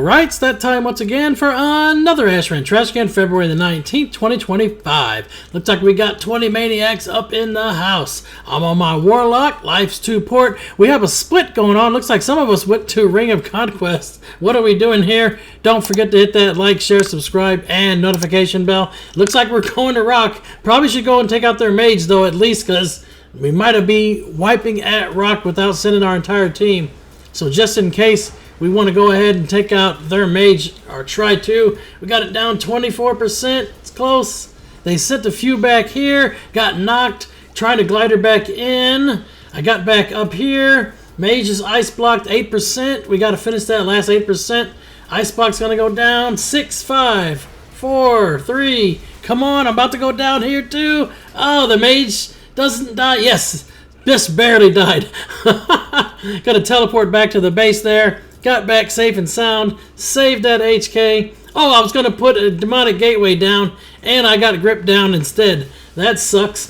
Alright, it's that time once again for another Ashran Trash Can, February the 19th, 2025. Looks like we got 20 Maniacs up in the house. I'm on my Warlock, Life's 2 port. We have a split going on. Looks like some of us went to Ring of Conquest. What are we doing here? Don't forget to hit that like, share, subscribe, and notification bell. Looks like we're going to Rock. Probably should go and take out their mage, though, at least, because we might have been wiping at Rock without sending our entire team. So just in case, we want to go ahead and take out their mage, or try to. We got it down 24%. It's close. They sent a few back here. Got knocked. Trying to glide her back in. I got back up here. Mage is ice blocked 8%. We got to finish that last 8%. Ice block's going to go down. 6, 5, 4, 3. Come on, I'm about to go down here too. Oh, the mage doesn't die. Yes, just barely died. Got to teleport back to the base there. Got back safe and sound. Saved that HK. Oh, I was going to put a demonic gateway down, and I got gripped down instead. That sucks.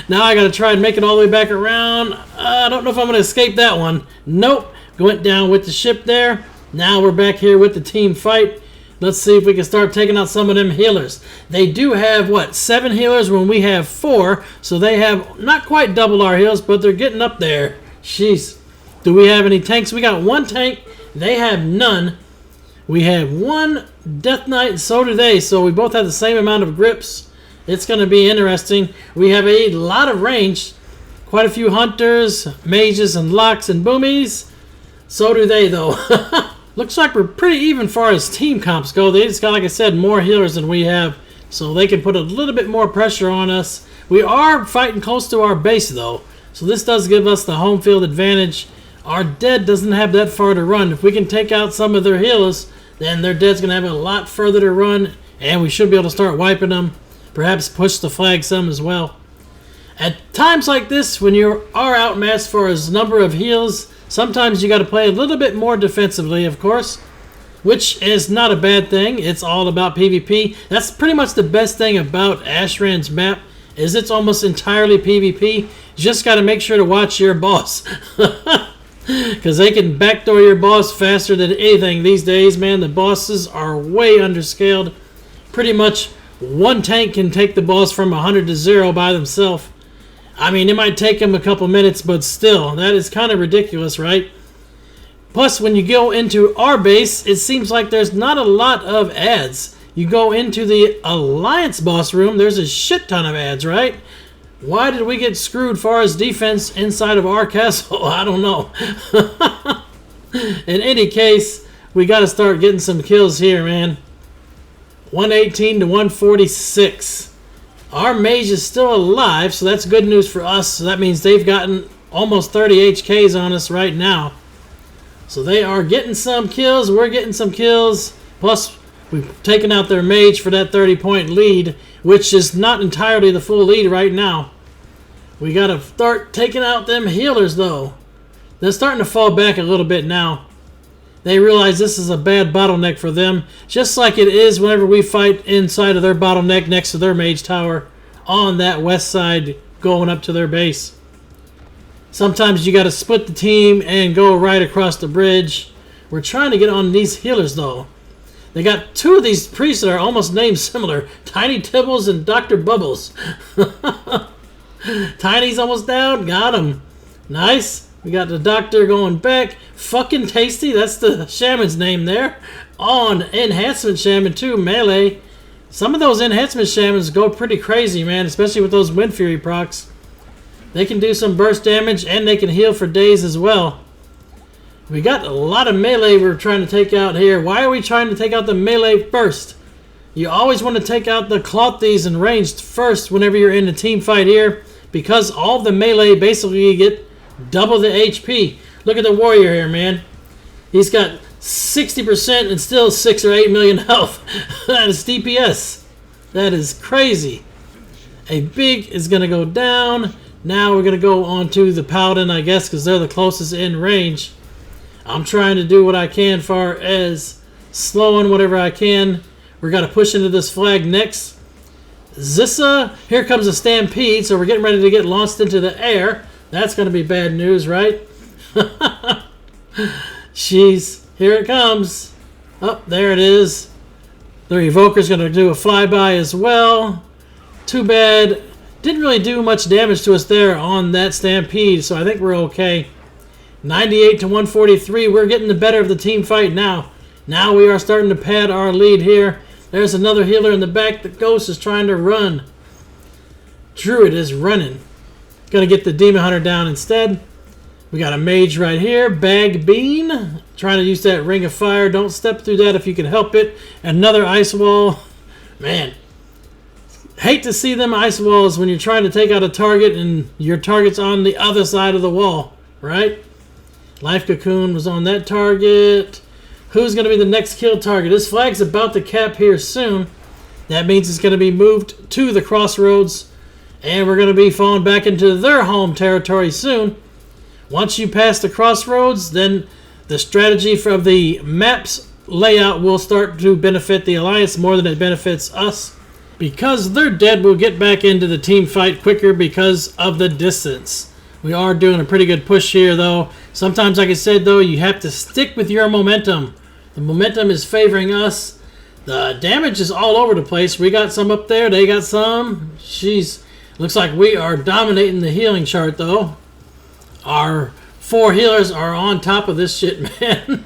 Now I got to try and make it all the way back around. I don't know if I'm going to escape that one. Nope. Went down with the ship there. Now we're back here with the team fight. Let's see if we can start taking out some of them healers. They do have, what, 7 healers when we have 4. So they have not quite double our heals, but they're getting up there. Jeez. Do we have any tanks? We got 1 tank. They have none. We have 1 Death Knight, and so do they. So we both have the same amount of grips. It's going to be interesting. We have a lot of range. Quite a few hunters, mages, and locks and boomies. So do they, though. Looks like we're pretty even far as team comps go. They just got, like I said, more healers than we have. So they can put a little bit more pressure on us. We are fighting close to our base, though. So this does give us the home field advantage. Our dead doesn't have that far to run. If we can take out some of their healers, then their dead's going to have a lot further to run, and we should be able to start wiping them. Perhaps push the flag some as well. At times like this, when you are outmatched for as number of heals, sometimes you got to play a little bit more defensively, of course, which is not a bad thing. It's all about PvP. That's pretty much the best thing about Ashran's map, is it's almost entirely PvP. You just got to make sure to watch your boss. Because they can backdoor your boss faster than anything these days, man. The bosses are way underscaled. Pretty much 1 tank can take the boss from 100 to 0 by themselves. I mean, it might take them a couple minutes, but still, that is kind of ridiculous, right? Plus, when you go into our base, it seems like there's not a lot of ads. You go into the Alliance boss room, there's a shit ton of ads, right? Why did we get screwed far as defense inside of our castle? I don't know. In any case, we got to start getting some kills here, man. 118 to 146. Our mage is still alive, so that's good news for us. So that means they've gotten almost 30 HKs on us right now. So they are getting some kills. We're getting some kills. Plus, we've taken out their mage for that 30-point lead, which is not entirely the full lead right now. We got to start taking out them healers, though. They're starting to fall back a little bit now. They realize this is a bad bottleneck for them, just like it is whenever we fight inside of their bottleneck next to their mage tower on that west side going up to their base. Sometimes you got to split the team and go right across the bridge. We're trying to get on these healers, though. They got 2 of these priests that are almost named similar. Tiny Tibbles and Dr. Bubbles. Tiny's almost down. Got him. Nice. We got the doctor going back. Fucking Tasty. That's the shaman's name there. On Enhancement Shaman too. Melee. Some of those Enhancement Shamans go pretty crazy, man. Especially with those Wind Fury procs. They can do some burst damage and they can heal for days as well. We got a lot of melee we're trying to take out here. Why are we trying to take out the melee first? You always want to take out the clothies and ranged first whenever you're in a team fight here, because all of the melee basically get double the HP. Look at the warrior here, man. He's got 60% and still 6 or 8 million health. That is DPS. That is crazy. A big is going to go down. Now we're going to go on to the paladin, I guess, because they're the closest in range. I'm trying to do what I can far as slowing whatever I can. We're going to push into this flag next. Zissa, here comes a stampede, so we're getting ready to get launched into the air. That's going to be bad news, right? Jeez. Here it comes. Oh, there it is. The Evoker's going to do a flyby as well. Too bad. Didn't really do much damage to us there on that Stampede, so I think we're okay. 98 to 143. We're getting the better of the team fight now. Now we are starting to pad our lead here. There's another healer in the back. The Ghost is trying to run. Druid is running. Gonna get the Demon Hunter down instead. We got a Mage right here. Bag Bean. Trying to use that Ring of Fire. Don't step through that if you can help it. Another Ice Wall. Man. Hate to see them Ice Walls when you're trying to take out a target and your target's on the other side of the wall. Right? Life Cocoon was on that target. Who's going to be the next kill target? This flag's about to cap here soon. That means it's going to be moved to the Crossroads. And we're going to be falling back into their home territory soon. Once you pass the Crossroads, then the strategy from the map's layout will start to benefit the Alliance more than it benefits us. Because they're dead, we'll get back into the team fight quicker because of the distance. We are doing a pretty good push here, though. Sometimes, like I said, though, you have to stick with your momentum. The momentum is favoring us. The damage is all over the place. We got some up there. They got some. Jeez. Looks like we are dominating the healing chart, though. Our 4 healers are on top of this shit, man.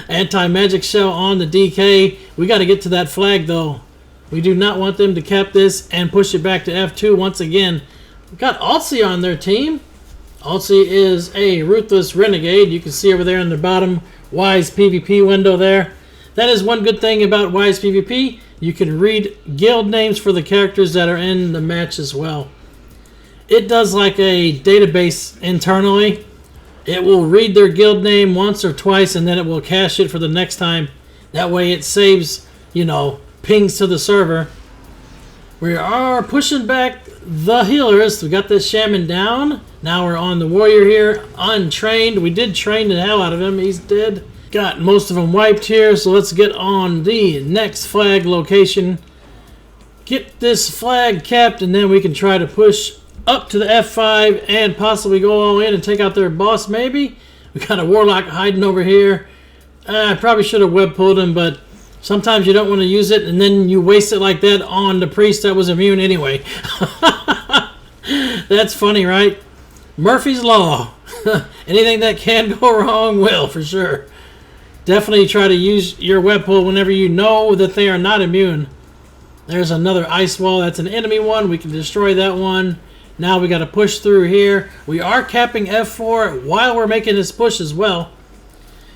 Anti-magic shell on the DK. We got to get to that flag, though. We do not want them to cap this and push it back to F2 once again. We've got ALLY on their team. ALLY is a Ruthless Renegade. You can see over there in the bottom Wise PvP window there. That is one good thing about Wise PvP. You can read guild names for the characters that are in the match as well. It does like a database internally. It will read their guild name once or twice and then it will cache it for the next time. That way it saves, you know, pings to the server. We are pushing back the healers. We got this shaman down. Now we're on the warrior here, untrained. We did train the hell out of him. He's dead. Got most of them wiped here, so let's get on the next flag location. Get this flag capped, and then we can try to push up to the F5 and possibly go all in and take out their boss, maybe. We got a warlock hiding over here. I probably should have web pulled him, but sometimes you don't want to use it, and then you waste it like that on the priest that was immune anyway. That's funny, right? Murphy's Law. Anything that can go wrong will, for sure. Definitely try to use your web pull whenever you know that they are not immune. There's another ice wall. That's an enemy one. We can destroy that one. Now we got to push through here. We are capping F4 while we're making this push as well.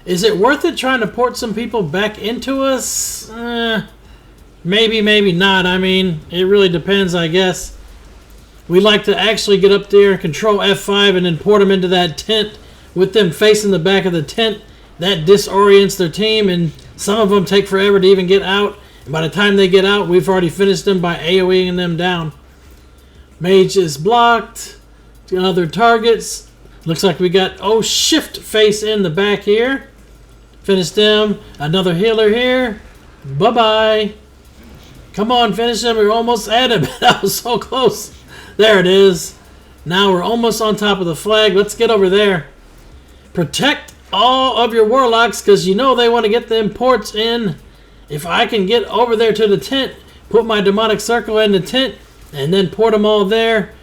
Is it worth it trying to port some people back into us? Maybe, maybe not. I mean, it really depends, I guess. We like to actually get up there and control F5 and then port them into that tent with them facing the back of the tent. That disorients their team, and some of them take forever to even get out. And by the time they get out, we've already finished them by AoEing them down. Mage is blocked. Other targets. Looks like we got, shift face in the back here. Finish them. Another healer here. Bye-bye. Come on, finish him. We're almost at him. That was so close. There it is. Now we're almost on top of the flag. Let's get over there. Protect all of your warlocks because you know they want to get them ports in. If I can get over there to the tent, put my demonic circle in the tent, and then port them all there.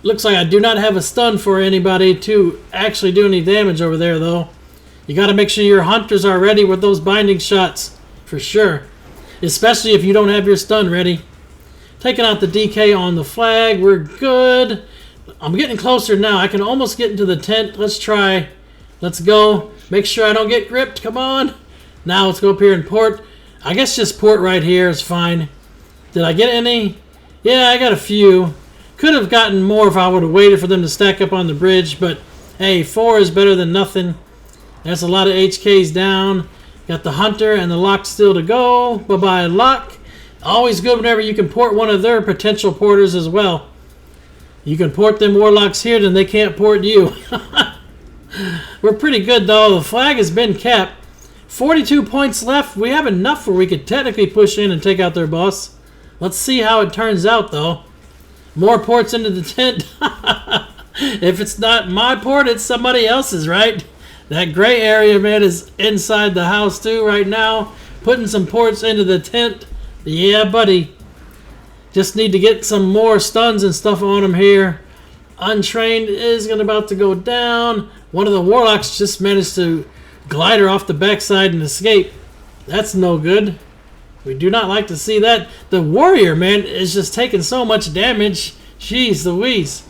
Looks like I do not have a stun for anybody to actually do any damage over there, though. You got to make sure your hunters are ready with those binding shots, for sure. Especially if you don't have your stun ready. Taking out the DK on the flag. We're good. I'm getting closer now. I can almost get into the tent. Let's try. Let's go. Make sure I don't get gripped. Come on. Now let's go up here and port. I guess just port right here is fine. Did I get any? Yeah, I got a few. Could have gotten more if I would have waited for them to stack up on the bridge, but hey, 4 is better than nothing. That's a lot of HKs down. Got the hunter and the lock still to go. Bye-bye, lock. Always good whenever you can port one of their potential porters as well. You can port them warlocks here, then they can't port you. We're pretty good, though. The flag has been capped. 42 points left. We have enough where we could technically push in and take out their boss. Let's see how it turns out, though. More ports into the tent. If it's not my port, it's somebody else's, right? That gray area, man, is inside the house too right now. Putting some ports into the tent. Yeah, buddy. Just need to get some more stuns and stuff on him here. Untrained is about to go down. One of the warlocks just managed to glider off the backside and escape. That's no good. We do not like to see that. The warrior, man, is just taking so much damage. Jeez Louise.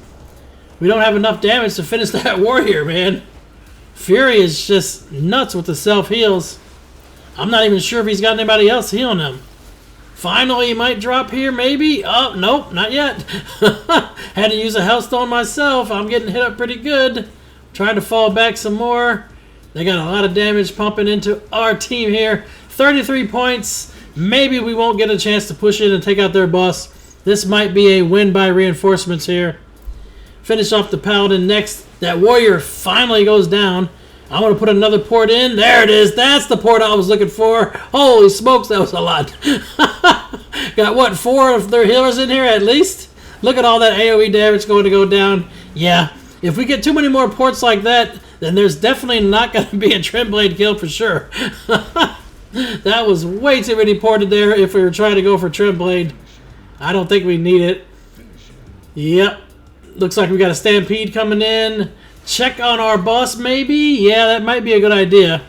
We don't have enough damage to finish that warrior, man. Fury is just nuts with the self-heals. I'm not even sure if he's got anybody else healing him. Finally, he might drop here, maybe. Oh, nope, not yet. Had to use a Hellstone myself. I'm getting hit up pretty good. Trying to fall back some more. They got a lot of damage pumping into our team here. 33 points. Maybe we won't get a chance to push in and take out their boss. This might be a win by reinforcements here. Finish off the Paladin next. That warrior finally goes down. I'm going to put another port in. There it is. That's the port I was looking for. Holy smokes, that was a lot. Got, what, 4 of their healers in here at least? Look at all that AoE damage going to go down. Yeah, if we get too many more ports like that, then there's definitely not going to be a Tremblade kill for sure. That was way too many ported there if we were trying to go for Tremblade. I don't think we need it. Yep. Looks like we got a Stampede coming in. Check on our boss, maybe? Yeah, that might be a good idea.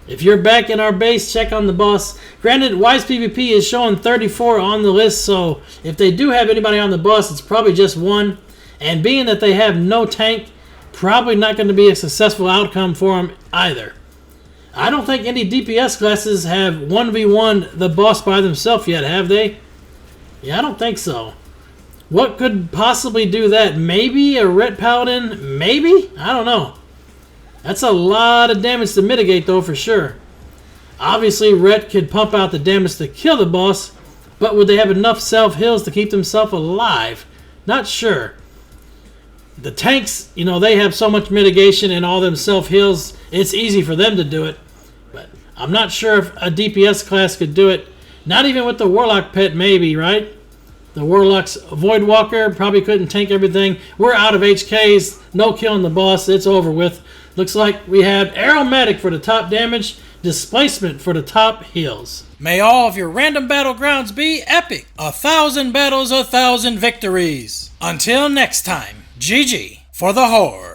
If you're back in our base, check on the boss. Granted, Wise PvP is showing 34 on the list, so if they do have anybody on the boss, it's probably just one. And being that they have no tank, probably not going to be a successful outcome for them either. I don't think any DPS classes have 1v1 the boss by themselves yet, have they? Yeah, I don't think so. What could possibly do that? Maybe a Ret Paladin? Maybe? I don't know. That's a lot of damage to mitigate, though, for sure. Obviously, Ret could pump out the damage to kill the boss, but would they have enough self-heals to keep themselves alive? Not sure. The tanks, you know, they have so much mitigation and all them self-heals, it's easy for them to do it. But I'm not sure if a DPS class could do it. Not even with the Warlock pet, maybe, right? The Warlock's Voidwalker probably couldn't tank everything. We're out of HKs. No killing the boss. It's over with. Looks like we have Aromatic for the top damage, Displacement for the top heals. May all of your random battlegrounds be epic. 1,000 battles, 1,000 victories. Until next time, GG for the Horde.